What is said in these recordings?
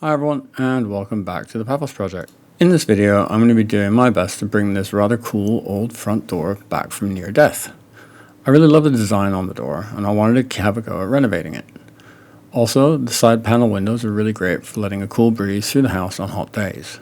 Hi everyone, and welcome back to the Paphos project. In this video, I'm going to be doing my best to bring this rather cool old front door back from near death. I really love the design on the door, and I wanted to have a go at renovating it. Also, the side panel windows are really great for letting a cool breeze through the house on hot days.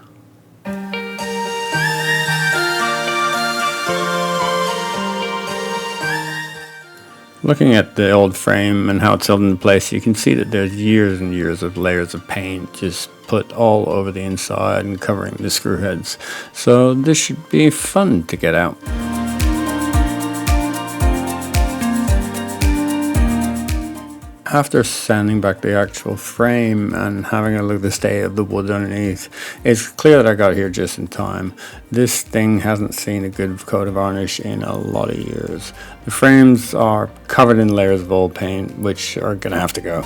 Looking at the old frame and how it's held in place, you can see that there's years and years of layers of paint just put all over the inside and covering the screw heads. So this should be fun to get out. After sanding back the actual frame and having a look at the state of the wood underneath, it's clear that I got here just in time. This thing hasn't seen a good coat of varnish in a lot of years. The frames are covered in layers of old paint, which are gonna have to go.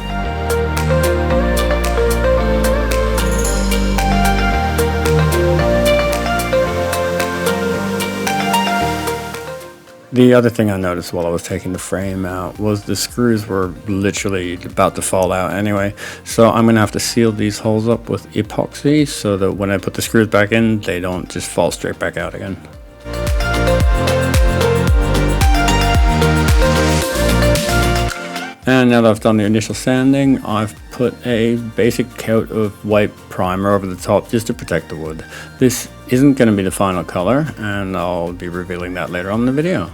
The other thing I noticed while I was taking the frame out was the screws were literally about to fall out anyway, so I'm going to have to seal these holes up with epoxy so that when I put the screws back in, they don't just fall straight back out again. And now that I've done the initial sanding, I've put a basic coat of white primer over the top just to protect the wood. This isn't going to be the final color, and I'll be revealing that later on in the video.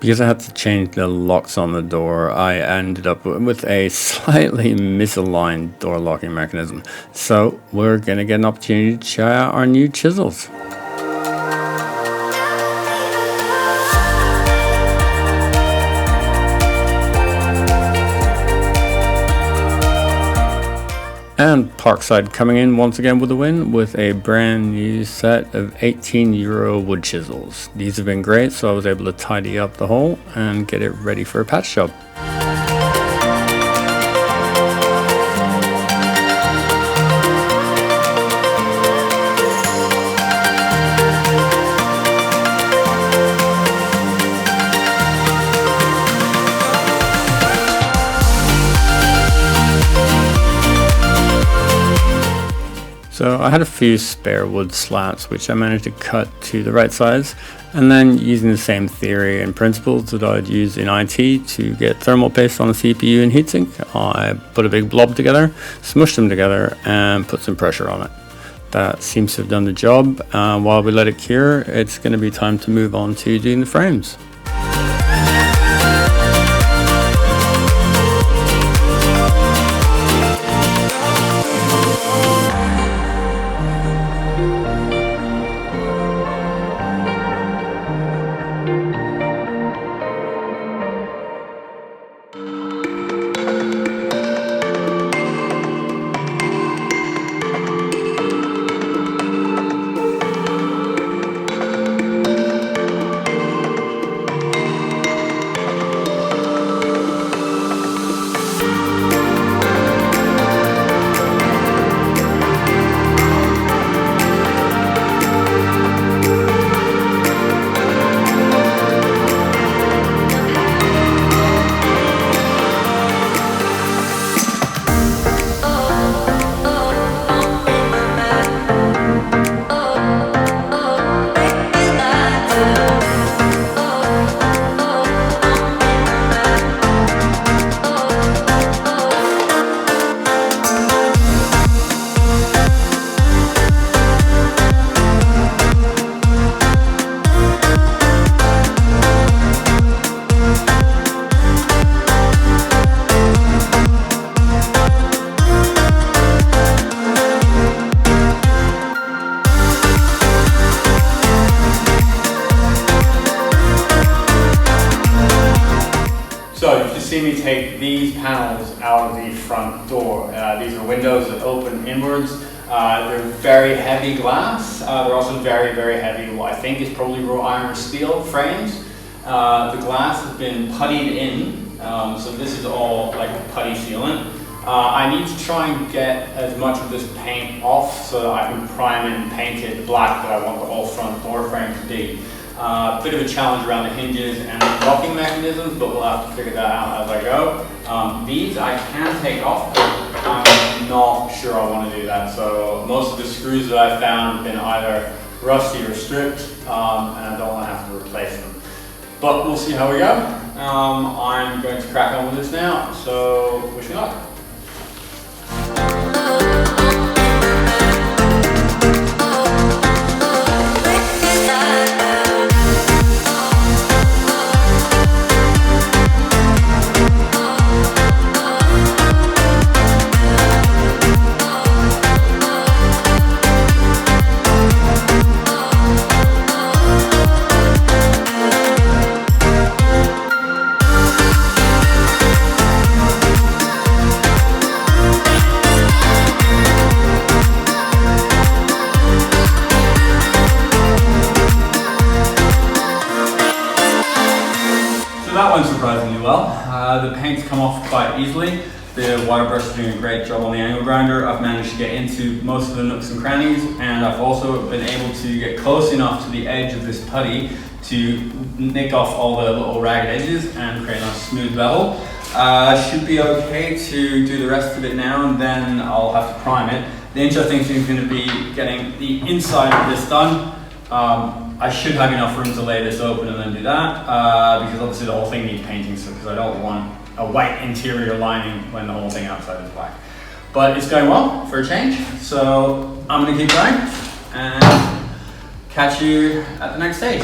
Because I had to change the locks on the door, I ended up with a slightly misaligned door locking mechanism. So we're going to get an opportunity to try out our new chisels. And Parkside coming in once again with a win with a brand new set of €18 wood chisels. These have been great, so I was able to tidy up the hole and get it ready for a patch job. So I had a few spare wood slats which I managed to cut to the right size, and then using the same theory and principles that I'd use in IT to get thermal paste on a CPU and heatsink, I put a big blob together, smushed them together and put some pressure on it. That seems to have done the job. While we let it cure, it's going to be time to move on to doing the frames. So you can see me take these panels out of the front door. These are windows that open inwards. They're very heavy glass. They're also very, very heavy, what I think is probably raw iron or steel frames. The glass has been puttied in, so this is all like putty sealant. I need to try and get as much of this paint off so that I can prime it and paint it the black that I want the whole front door frame to be. Bit of a challenge around the hinges and locking mechanisms, but we'll have to figure that out as I go. These I can take off. I'm not sure I want to do that. So most of the screws that I've found have been either rusty or stripped, and I don't want to have to replace them. But we'll see how we go. I'm going to crack on with this now, so wish me luck. That went surprisingly well. The paint's come off quite easily. The wire brush is doing a great job on the angle grinder. I've managed to get into most of the nooks and crannies, and I've also been able to get close enough to the edge of this putty to nick off all the little ragged edges and create a nice smooth bevel. Should be okay to do the rest of it now, and then I'll have to prime it. The interesting thing is going to be getting the inside of this done. I should have enough room to lay this open and then do that, because obviously the whole thing needs painting, so because I don't want a white interior lining when the whole thing outside is black. But it's going well for a change, so I'm going to keep going and catch you at the next stage.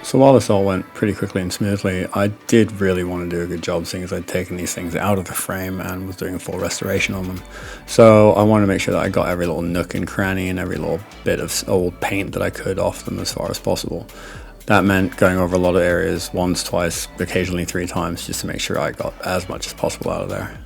So while this all went pretty quickly and smoothly, I did really want to do a good job, seeing as I'd taken these things out of the frame and was doing a full restoration on them. So I wanted to make sure that I got every little nook and cranny and every little bit of old paint that I could off them as far as possible. That meant going over a lot of areas once, twice, occasionally 3 times, just to make sure I got as much as possible out of there.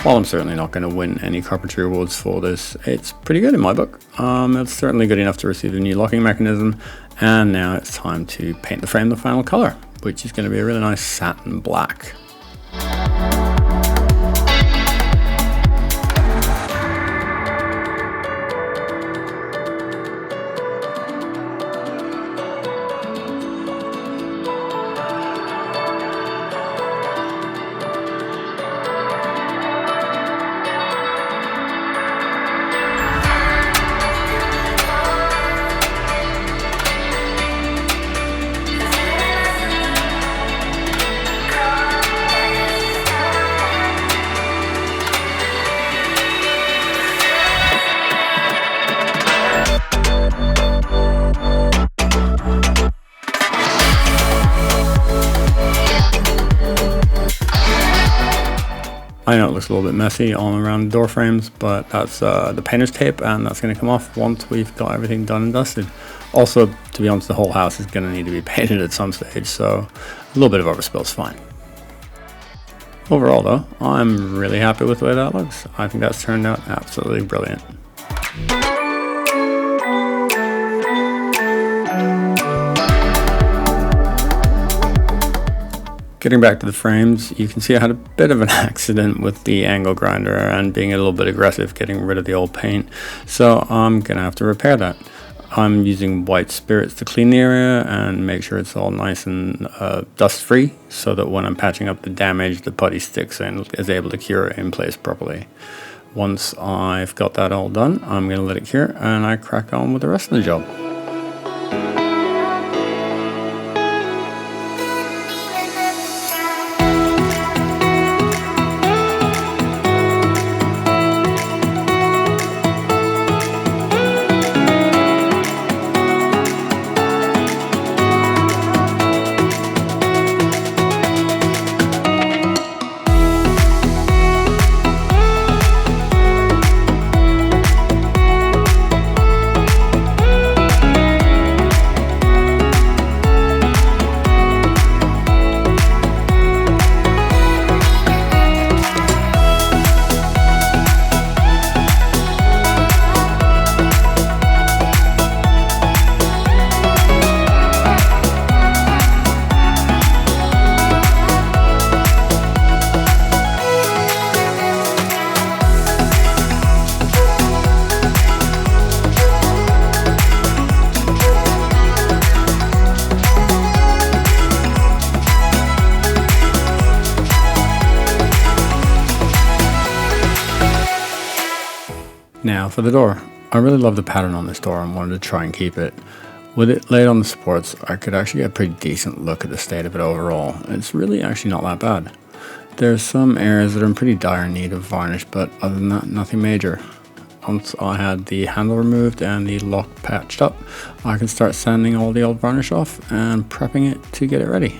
While I'm certainly not going to win any Carpentry awards for this, it's pretty good in my book. It's certainly good enough to receive a new locking mechanism, and now it's time to paint the frame the final color, which is going to be a really nice satin black. I know it looks a little bit messy all around the door frames, but that's the painter's tape, and that's going to come off once we've got everything done and dusted. Also, to be honest, the whole house is going to need to be painted at some stage, so a little bit of overspill is fine. Overall though, I'm really happy with the way that looks. I think that's turned out absolutely brilliant. Getting back to the frames, you can see I had a bit of an accident with the angle grinder and being a little bit aggressive getting rid of the old paint, so I'm gonna have to repair that. I'm using white spirits to clean the area and make sure it's all nice and dust free, so that when I'm patching up the damage, the putty sticks and is able to cure it in place properly. Once I've got that all done, I'm gonna let it cure and I crack on with the rest of the job. Now for the door. I really love the pattern on this door and wanted to try and keep it. With it laid on the supports, I could actually get a pretty decent look at the state of it overall. It's really actually not that bad. There's some areas that are in pretty dire need of varnish, but other than that, nothing major. Once I had the handle removed and the lock patched up, I can start sanding all the old varnish off and prepping it to get it ready.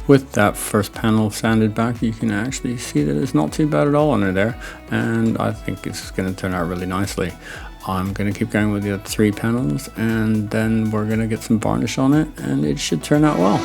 With that first panel sanded back, you can actually see that it's not too bad at all under there, and I think it's going to turn out really nicely. I'm going to keep going with the other 3 panels, and then we're going to get some varnish on it, and it should turn out well.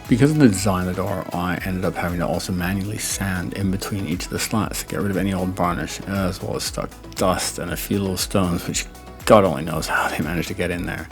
Because of the design of the door, I ended up having to also manually sand in between each of the slats to get rid of any old varnish, as well as stuck dust and a few little stones, which God only knows how they managed to get in there.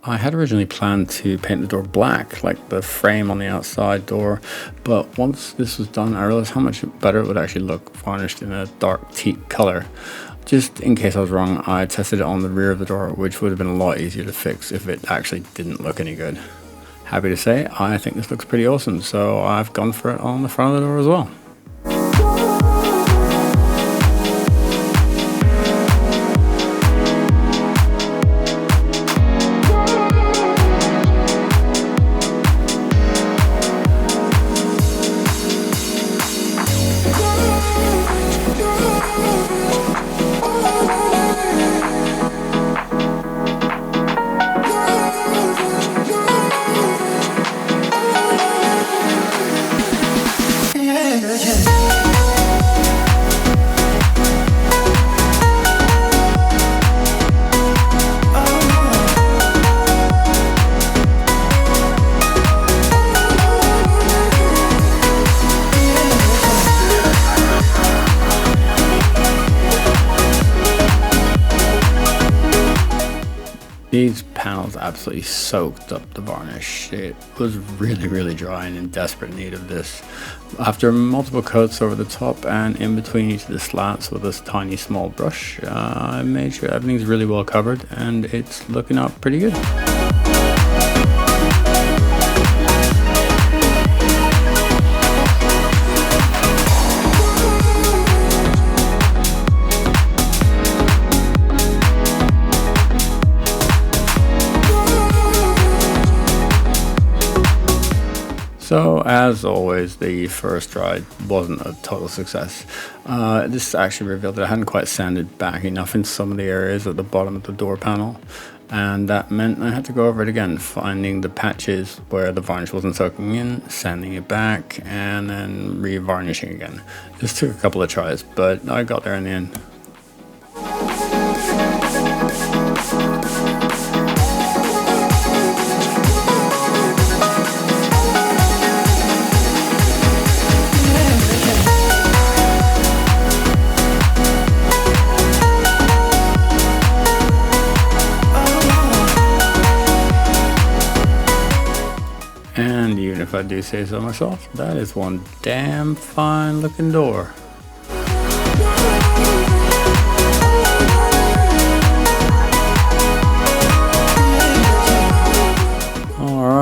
I had originally planned to paint the door black, like the frame on the outside door, but once this was done, I realized how much better it would actually look varnished in a dark teak color. Just in case I was wrong, I tested it on the rear of the door, which would have been a lot easier to fix if it actually didn't look any good. Happy to say, I think this looks pretty awesome, so I've gone for it on the front of the door as well. These panels absolutely soaked up the varnish. It was really dry and in desperate need of this. After multiple coats over the top and in between each of the slats with this tiny small brush, I made sure everything's really well covered and it's looking up pretty good. So, as always, the first try wasn't a total success. This actually revealed that I hadn't quite sanded back enough in some of the areas at the bottom of the door panel, and that meant I had to go over it again, finding the patches where the varnish wasn't soaking in, sanding it back, and then re-varnishing again. This took a couple of tries, but I got there in the end. And even if I do say so myself, that is one damn fine looking door.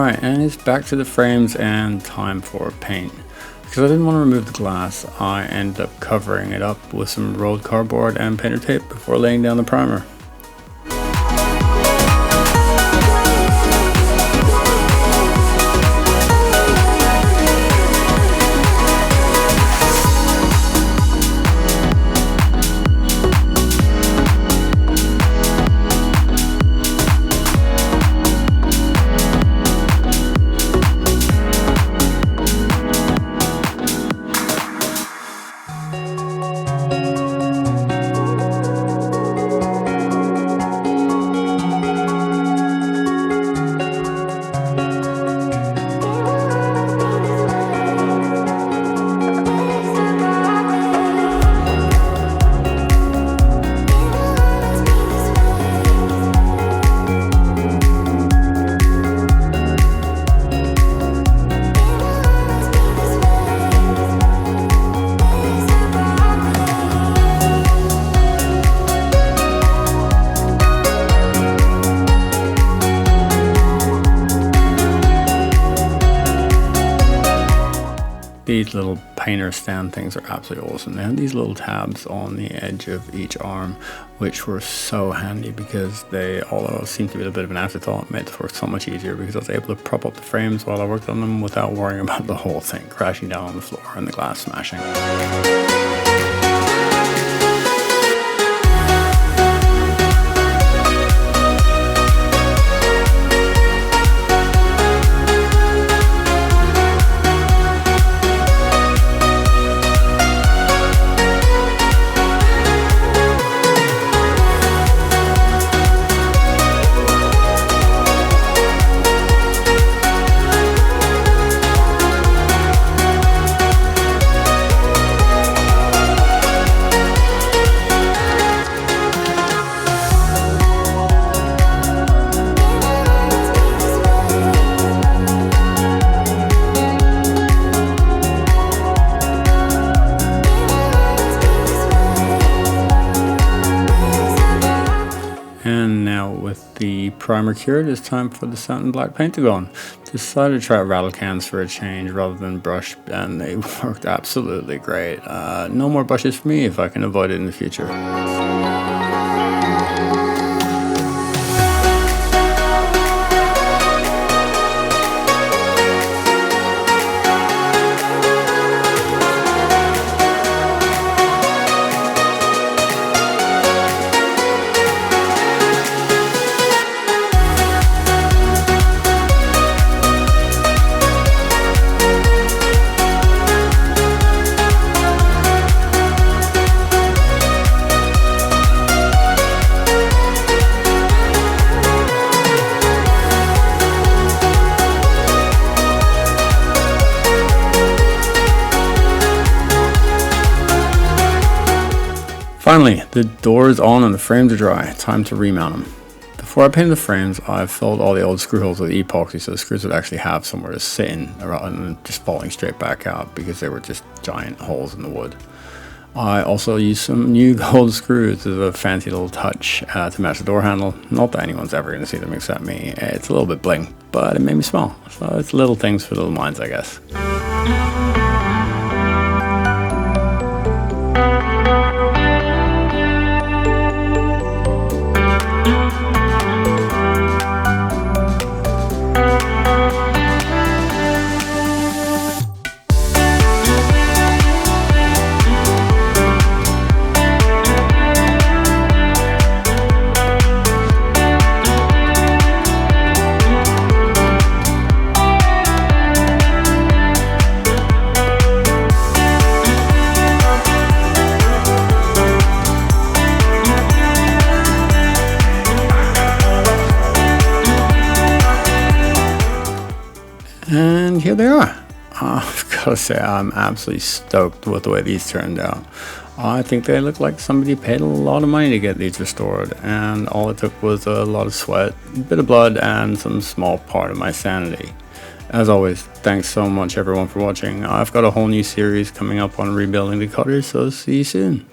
Alright, and it's back to the frames and time for paint. Because I didn't want to remove the glass, I ended up covering it up with some rolled cardboard and painter tape before laying down the primer. These little painter stand things are absolutely awesome. They have these little tabs on the edge of each arm, which were so handy because they, although seemed to be a bit of an afterthought, made the work so much easier because I was able to prop up the frames while I worked on them without worrying about the whole thing crashing down on the floor and the glass smashing. And now with the primer cured, it's time for the satin black paint to go on. Decided to try rattle cans for a change rather than brush, and they worked absolutely great. No more brushes for me if I can avoid it in the future. Finally, the door is on and the frames are dry. Time to remount them. Before I painted the frames, I filled all the old screw holes with epoxy so the screws would actually have somewhere to sit in rather than just falling straight back out because they were just giant holes in the wood. I also used some new gold screws as a fancy little touch to match the door handle. Not that anyone's ever going to see them except me. It's a little bit bling, but it made me smile. So it's little things for little minds, I guess. And here they are. I've got to say, I'm absolutely stoked with the way these turned out. I think they look like somebody paid a lot of money to get these restored, and all it took was a lot of sweat, a bit of blood, and some small part of my sanity. As always, thanks so much everyone for watching. I've got a whole new series coming up on rebuilding the cutters, so see you soon.